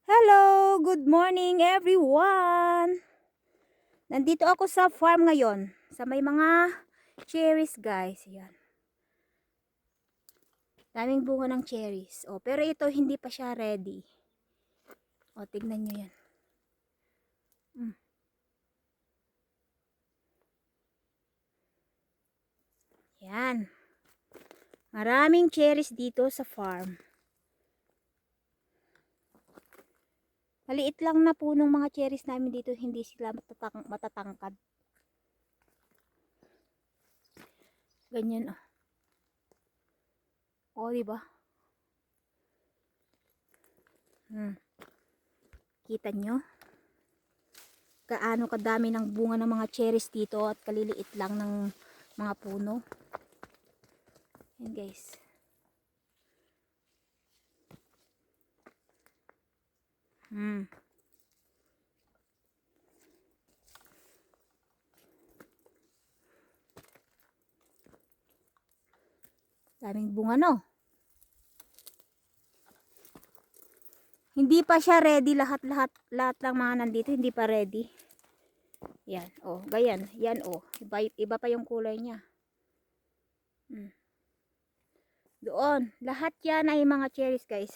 Hello! Good morning everyone! Nandito ako sa farm ngayon. Sa may mga cherries guys. Yan. Daming bunga ng cherries. O, pero ito hindi pa siya ready. O, tignan nyo yan. Yan. Maraming cherries dito sa farm. Maliit lang na punong mga cherries namin dito. Hindi sila matatangkad. Ganyan oh. O, diba? Kita nyo? Gaano kadami ng bunga ng mga cherries dito at kaliliit lang ng mga puno. Yan guys. Daming bunga no. Hindi pa siya ready lahat lang mga nandito hindi pa ready. Yan, oh, ganyan. Yan oh. Iba pa yung kulay niya. Doon, lahat yan ay mga cherries, guys.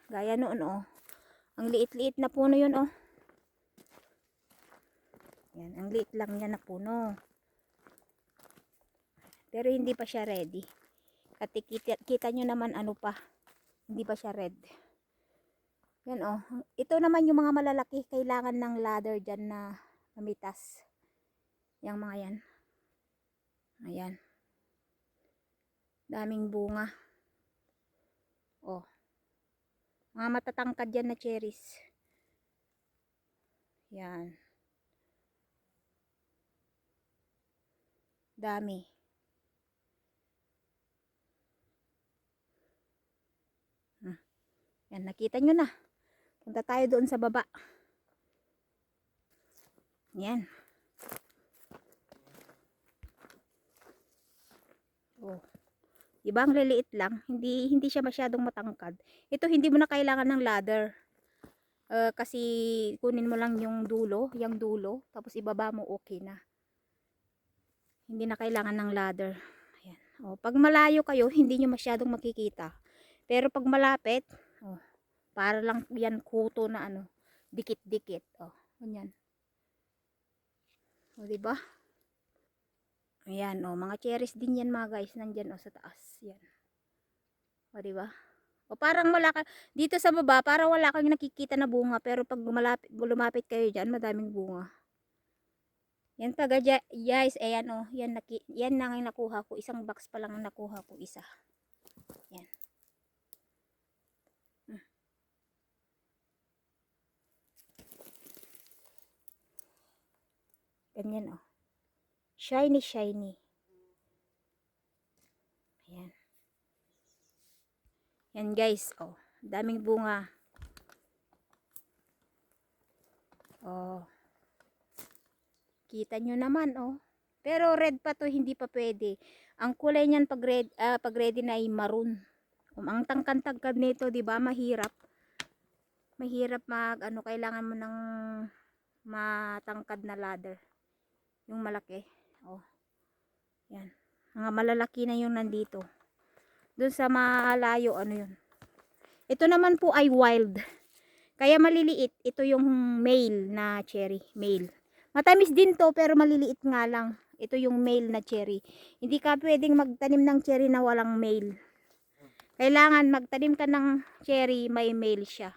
Gaya noon oh. Ang liit-liit na puno 'yun oh. Yan, ang liit lang yan na puno. Pero hindi pa siya ready. Kasi kita nyo naman ano pa. Hindi pa siya red. Yan oh. Ito naman yung mga malalaki. Kailangan ng ladder dyan na mamitas. Yang mga yan. Ayan. Daming bunga. Oh. Mga matatangkad yan na cherries. Yan. Dami. Yan, nakita nyo na. Punta tayo doon sa baba. Yan. Oh. Diba ang liliit lang? Hindi siya masyadong matangkad. Ito hindi mo na kailangan ng ladder. Kasi kunin mo lang yung dulo, tapos ibaba mo okay na. Hindi na kailangan ng ladder. Ayan. Oh, pag malayo kayo, hindi nyo masyadong makikita. Pero pag malapit, oh, para lang yan kuto na ano, dikit-dikit. Oh, ganyan. O, diba? Ayan, oh, mga cherries din yan mga guys, nandyan oh, sa taas. Yan. O, diba? O, parang wala ka, dito sa baba, parang wala kang nakikita na bunga, pero pag lumapit kayo dyan, madaming bunga. Yan taga guys, ayan oh, yan na ang nakuha ko, isang box pa lang ang nakuha ko, isa. Yan. Ganyan oh. Shiny, shiny. Ayan. Yan guys, oh. Daming bunga. Oh. Kita nyo naman, oh. Pero red pa to, hindi pa pwede. Ang kulay niyan pag ready na ay maroon. Ang tangkad-tangkad nito, 'di ba? Mahirap. Mahirap ano, kailangan mo ng matangkad na ladder. Yung malaki. Oh. Yan. Mga malalaki na yung nandito. Doon sa malayo, ano yun. Ito naman po ay wild. Kaya maliliit. Ito yung male na cherry. Male. Matamis din to pero maliliit nga lang. Ito yung male na cherry. Hindi ka pwedeng magtanim ng cherry na walang male. Kailangan magtanim ka ng cherry, may male siya.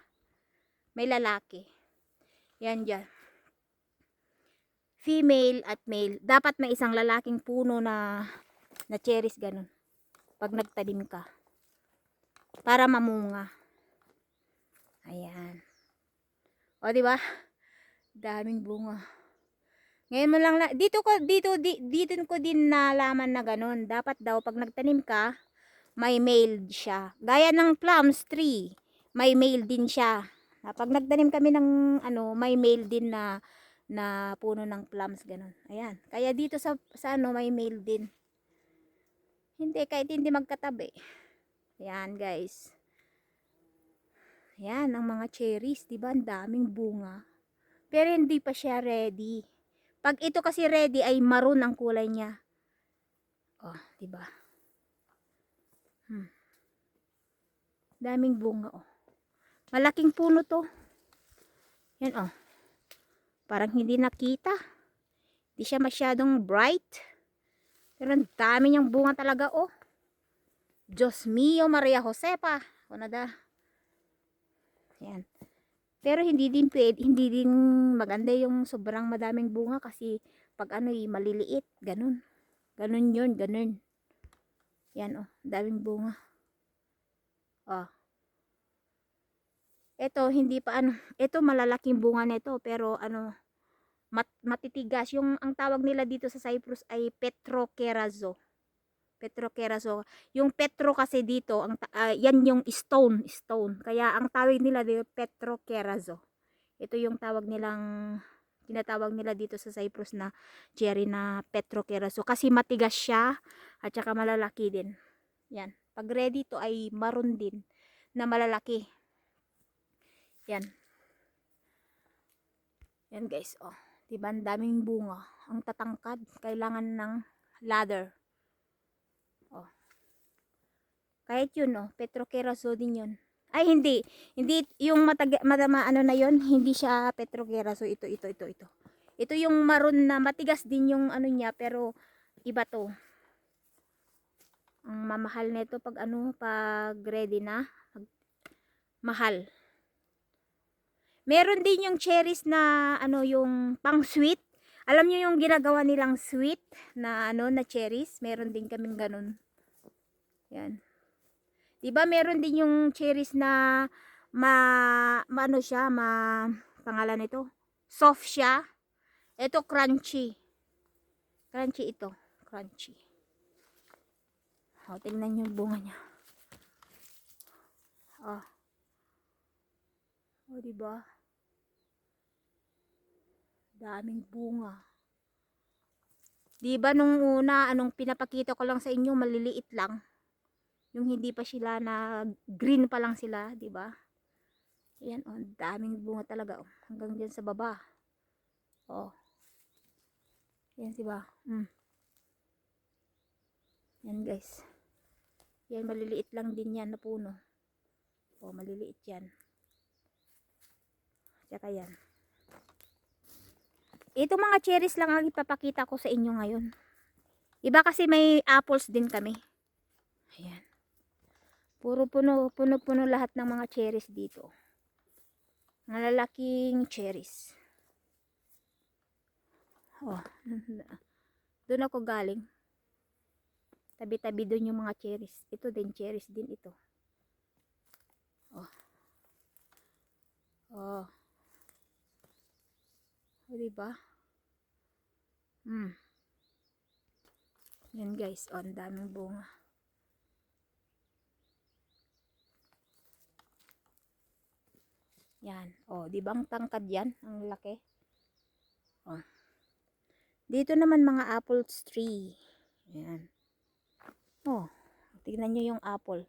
May lalaki. Yan dyan. Female at male. Dapat may isang lalaking puno na cherries ganun. Pag nagtanim ka. Para mamunga. Ayan. O, diba? Daming bunga. Ngayon mo lang, dito ko din nalaman na ganun. Dapat daw, pag nagtanim ka, may male siya. Gaya ng plums tree, may male din siya. Pag nagtanim kami ng, ano, may male din na puno ng plums, ganun. Ayan. Kaya dito sa ano, may male din. Hindi, kahit hindi magkatabi. Ayan, guys. Yan, ang mga cherries, 'di ba? Ang daming bunga. Pero hindi pa siya ready. Pag ito kasi ready ay maroon ang kulay niya. Oh, 'di ba? Daming bunga oh. Malaking puno 'to. Yan oh. Parang hindi nakita. Hindi siya masyadong bright. Pero ang dami niyang bunga talaga oh. Diyos mio, Maria Josepa. O nada. Yan. Pero hindi din pwede, hindi din maganda yung sobrang madaming bunga kasi pag ano maliliit, ganun. Ganun yun, ganun. Yan oh, daming bunga. Oh. Ito hindi pa ano, ito malalaking bunga nito pero ano matitigas yung ang tawag nila dito sa Cyprus ay petrokerazo. Petrokerazo. Yung petro kasi dito ang yan yung stone. Kaya ang tawag nila dito petrokerazo. Ito yung tinatawag nila dito sa Cyprus na cherry na petrokerazo kasi matigas siya at saka malalaki din. Yan. Pag ready to ay maroon din na malalaki. Yan. Yan guys, oh. Diba ang daming bunga. Ang tatangkad, kailangan ng ladder. Oh. Kahit yun, oh, petrokerazo din yun. Ay hindi yung madama ano na yun, hindi siya petrokerazo, ito. Ito yung maroon na matigas din yung ano niya pero iba to. Ang mamahal nito pag ano, pag ready na, mahal. Meron din yung cherries na ano yung pang sweet. Alam niyo yung ginagawa nilang sweet na ano na cherries, meron din kaming ganun. Yan. 'Di ba meron din yung cherries na ano siya, pangalan nito. Soft siya. Ito crunchy. Crunchy ito, crunchy. O, tingnan niyo yung bunga niya. Oh. O, 'di ba? Daming bunga. 'Di ba nung una, anong pinapakita ko lang sa inyo, maliliit lang. Yung hindi pa sila na green pa lang sila, 'di ba? Ayan, oh, daming bunga talaga, oh. Hanggang diyan sa baba. Oh. Yan, 'di ba? Yan, guys. Yan, maliliit lang din yan na puno. Oh, maliliit yan. Tsaka yan. Ito mga cherries lang ang ipapakita ko sa inyo ngayon. Iba kasi may apples din kami. Ayan. Puro puno lahat ng mga cherries dito. Malalaking cherries. Oh, doon ako galing. Tabi-tabi doon yung mga cherries. Ito din, cherries din ito. Oh. Oh. O, diba? Yan guys, oh, ang daming bunga. Yan. Oh, di ba ang tangkad yan? Ang laki. Oh. Dito naman mga apple tree. Yan. Oh, tignan nyo yung apple.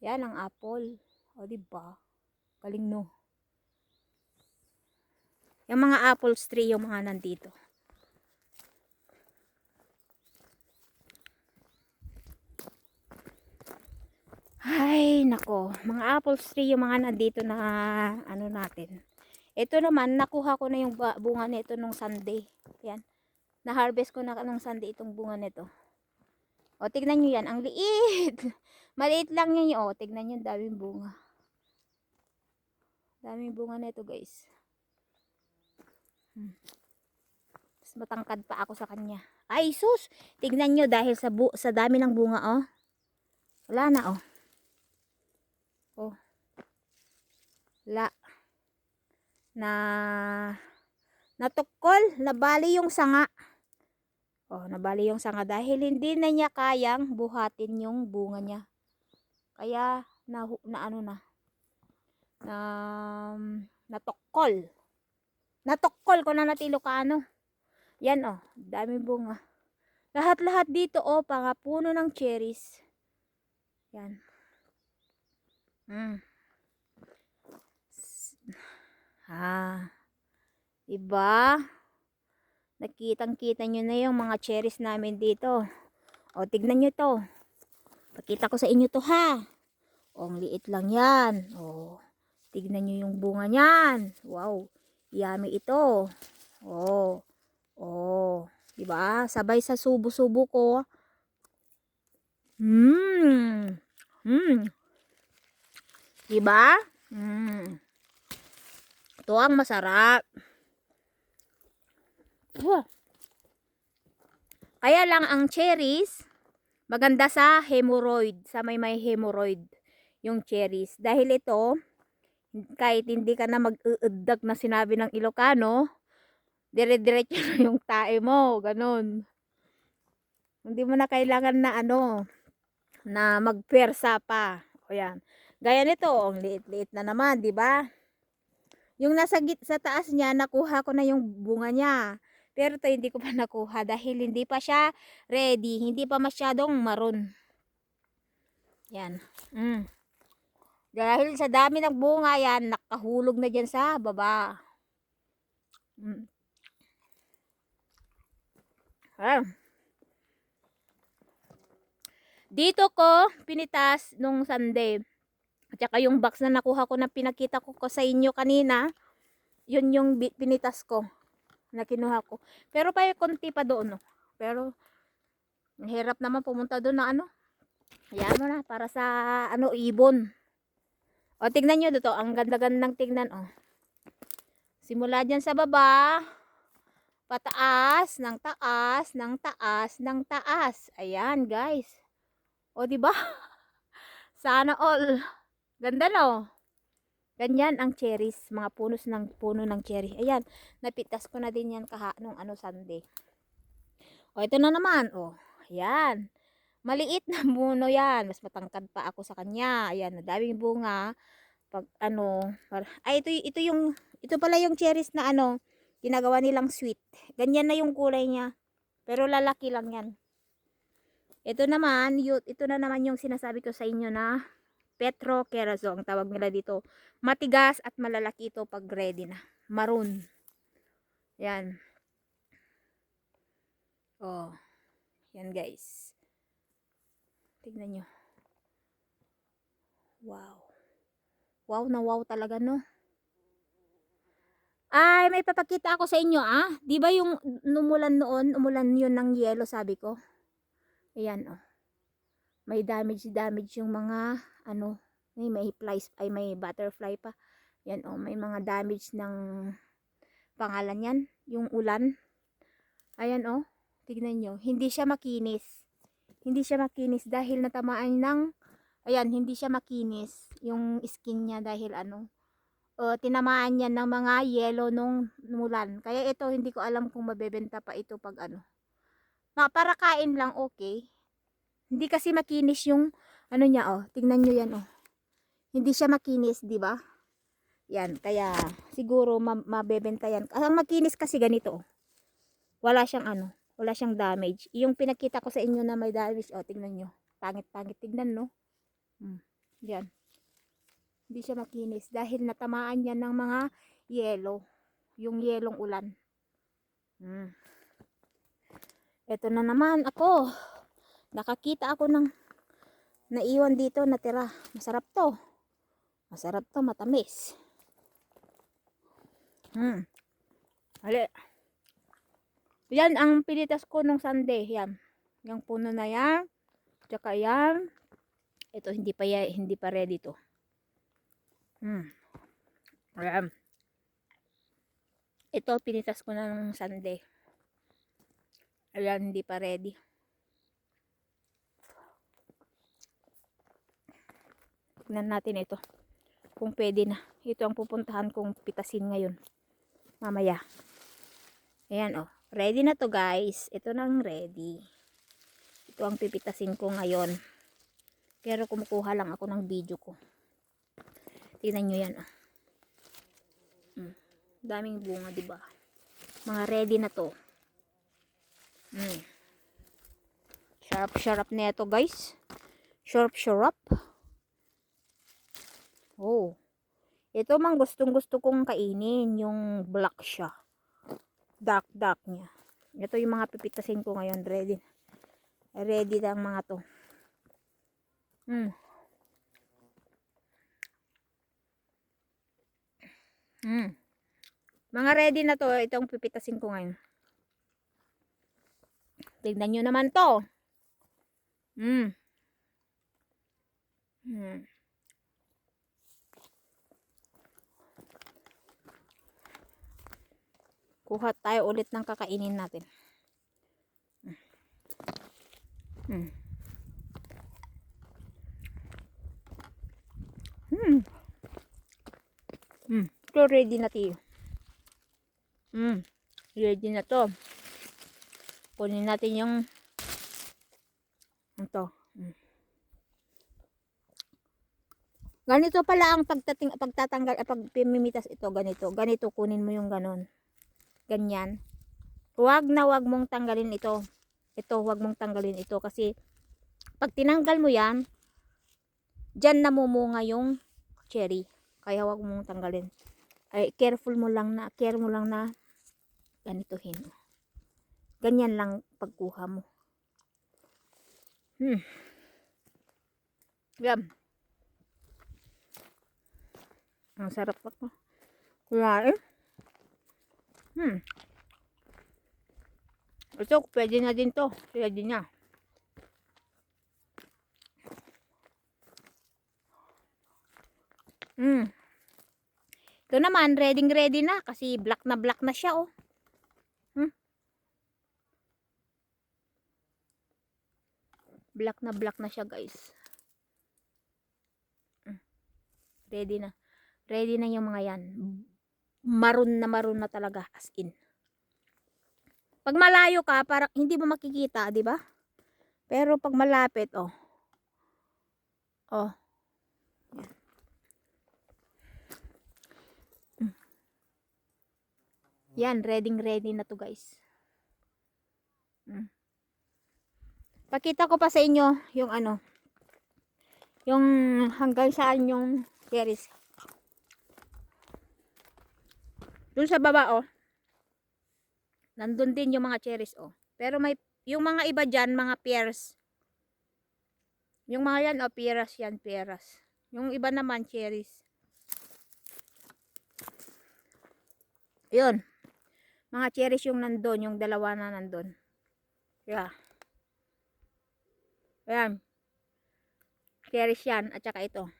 Yan ang apple. Oh, di ba? Galing no. Yung mga apple tree yung mga nandito. Ay, nako. Mga apple tree yung mga nandito na ano natin. Ito naman, nakuha ko na yung bunga nito nung Sunday. Yan. Na-harvest ko na nung Sunday itong bunga nito. O, tignan nyo yan. Ang liit. Maliit lang yan yun. O, tignan nyo. Daming bunga. Daming bunga nito guys. Mas matangkad pa ako sa kanya. Ay, sus! Tignan nyo dahil sa dami ng bunga, oh. Wala na, oh. Oh. Wala. Natukol. Nabali yung sanga. Oh, nabali yung sanga dahil hindi na niya kayang buhatin yung bunga niya. Kaya, natukol. Natukol ko na natilo ka ano. Yan, oh. Daming bunga. Lahat-lahat dito, oh. Pangapuno ng cherries. Yan. Ha, diba? Nakitang-kita nyo na yung mga cherries namin dito. O, tignan nyo to. Pakita ko sa inyo to ha. O, ang liit lang yan. O, tignan nyo yung bunga niyan. Wow, yummy ito. O, diba? Sabay sa subo-subo ko. Diba? Ito ang masarap. Kaya lang ang cherries, maganda sa hemorrhoid, sa may hemorrhoid yung cherries. Dahil ito, kahit hindi ka na mag-uuddag na sinabi ng Ilocano, dire-diretso na yung tae mo, ganun. Hindi mo na kailangan na na magpersa pa. O yan. Gaya nito, ang liit-liit na naman, di ba? Yung nasa sa taas niya, nakuha ko na yung bunga niya. Pero ito hindi ko pa nakuha dahil hindi pa siya ready. Hindi pa masyadong maroon. Yan. Dahil sa dami ng bunga yan, nakahulog na dyan sa baba. Dito ko pinitas nung Sunday. At saka yung box na nakuha ko na pinakita ko sa inyo kanina, yun yung pinitas ko na kinuha ko. Pero pa konti pa doon, no. Pero hirap naman pumunta doon na Ayan mo na para sa ibon. O tingnan niyo dito, ang ganda-gandang tingnan Simula diyan sa baba, pataas, ng taas, ng taas, ng taas. Ayan, guys. O di ba? Sana all. Ganda no. Ganyan ang cherries, mga puno ng cherry. Ayan, napitas ko na din yan nung Sunday. O ito na naman, ayan. Maliit na puno yan, mas matangkad pa ako sa kanya. Ayan, nadaming bunga. Pag ito pala yung cherries na ginagawa nilang sweet. Ganyan na yung kulay niya. Pero lalaki lang yan. Ito na naman yung sinasabi ko sa inyo na Petro Kerazo, ang tawag nila dito. Matigas at malalaki ito pag ready na. Maroon. Yan. Yan guys. Tignan nyo. Wow. Wow na wow talaga no. Ay, may papakita ako sa inyo Di ba yung umulan yun ng yelo sabi ko? Ayan May damage yung mga may flies may butterfly pa. Yan may mga damage ng pangalan yan, yung ulan. Ayan tignan nyo, hindi siya makinis. Hindi siya makinis dahil natamaan ng hindi siya makinis yung skin niya dahil tinamaan niya ng mga yellow nung ulan. Kaya ito hindi ko alam kung mabebenta pa ito pag para kain lang okay. Hindi kasi makinis yung niya tingnan niyo yan Hindi siya makinis, di ba? Yan, kaya siguro mabebenta yan. Ang makinis kasi ganito Wala siyang wala siyang damage. Yung pinakita ko sa inyo na may damage, tingnan niyo. Pangit-pangit tignan, no? Yan. Hindi siya makinis dahil natamaan yan ng mga yellow. Yung yelong ulan. Ito na naman ako. Nakakita ako ng naiwan dito natira. Masarap to. Matamis. Ali. Yan ang pinitas ko nung Sunday. Yan. Yung puno na yan. Tsaka yan. Ito hindi pa ready to. Ayan. Ito pinitas ko na nung Sunday. Ayan, hindi pa ready. Tignan natin ito. Kung pwede na. Ito ang pupuntahan kong pitasin ngayon. Mamaya. Ayan Ready na to guys. Ito nang ready. Ito ang pipitasin ko ngayon. Pero kumukuha lang ako ng video ko. Tingnan nyo yan Daming bunga, diba? Mga ready na to. Sharp na ito guys. Sharp. Ito mang gustong gusto kong kainin, yung black siya. Dark niya. Ito yung mga pipitasin ko ngayon. Ready. Ready na ang mga to. Mga ready na to. Itong pipitasin ko ngayon. Tignan nyo naman to. Kuha tayo ulit ng kakainin natin. So ready na tayo. Ready na to. Kunin natin yung ito. Ganito pala ang pagtatanggal, pagpimimitas ito, ganito kunin mo yung ganon. Ganyan. Wag mong tanggalin ito. Ito, wag mong tanggalin ito kasi pag tinanggal mo yan, dyan namumunga yung cherry. Kaya wag mong tanggalin. Ay, care mo lang na ganituhin. Ganyan lang pagkuha mo. Yan. Ang sarap ako. Kumain. Ito, pwede na din to. Pwede na. Ito naman, ready na. Kasi black na siya, oh. Black na siya, guys. Ready na. Ready na yung mga yan. Maroon na talaga, as in. Pag malayo ka, parang hindi mo makikita, di ba? Pero pag malapit, oh. Yan, ready na to, guys. Pakita ko pa sa inyo yung ano. Yung hanggang saan yung cherries. Dun sa baba, oh. Nandun din yung mga cherries, oh. Pero may, yung mga iba dyan, mga pears. Yung mga yan, oh, pears yan, pears. Yung iba naman, cherries. Yun. Mga cherries yung nandun, yung dalawa na nandun. Yeah. Ayan. Cherries yan, at saka ito.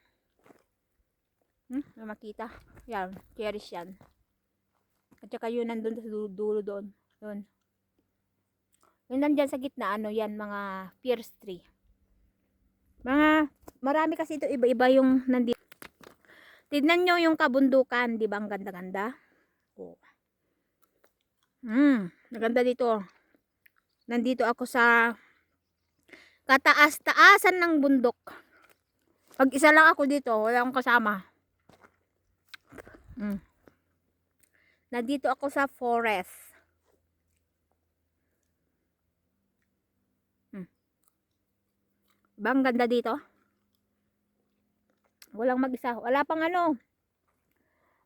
Makita. Yan, cherries yan. At saka yun nandun sa dulo doon. Doon. Yung nandyan sa gitna, ano yan, mga pears tree. Marami kasi ito, iba-iba yung nandito. Tignan nyo yung kabundukan, di ba? Ang ganda-ganda. Oh. Maganda dito. Nandito ako sa kataas-taasan ng bundok. Pag isa lang ako dito, wala akong kasama. Nandito ako sa forest. Bang ganda dito. Walang mag-isa. Wala pang ano.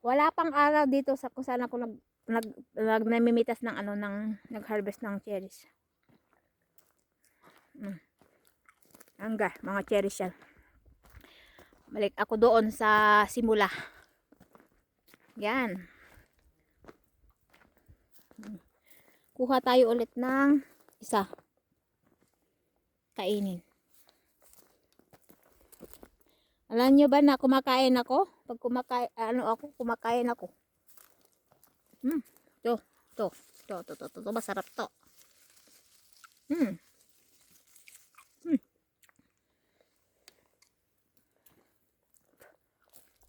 Wala pang araw dito sa kung saan ako namimitas ng ano, nag-harvest ng cherries. Angga, mga cherries yan. Balik ako doon sa simula. Yan. Kuha tayo ulit ng isa. Kainin. Alam nyo ba na kumakain ako? Pag kumakain ako. To, masarap to.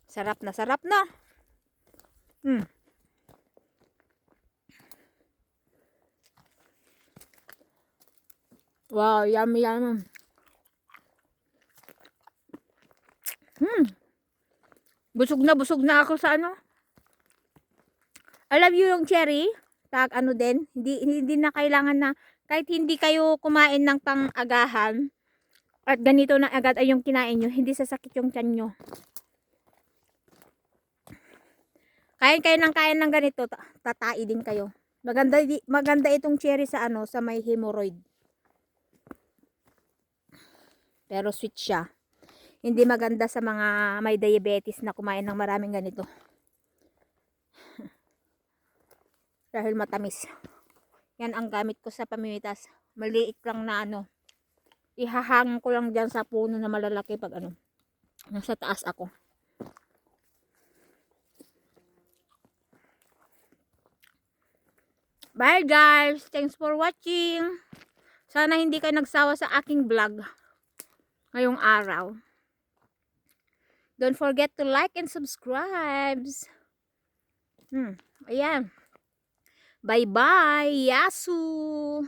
Sarap na. Wow, yummy. Busog na ako sa ano. I love you yung cherry. Tag ano din, hindi na kailangan na kahit hindi kayo kumain ng pang-agahan at ganito na agad ay yung kinain nyo, hindi sasakit yung tiyan nyo. kain ng ganito, tatai din kayo. Maganda itong cherry sa ano, sa may hemorrhoid. Pero sweet siya. Hindi maganda sa mga may diabetes na kumain ng maraming ganito. Dahil matamis. Yan ang gamit ko sa pamimitas. Maliit lang na ano. Ihahang ko lang dyan sa puno na malalaki pag ano. Nasa taas ako. Bye guys! Thanks for watching! Sana hindi kayo nagsawa sa aking vlog ngayong araw. Don't forget to like and subscribe. Ayan. Bye-bye! Yasu!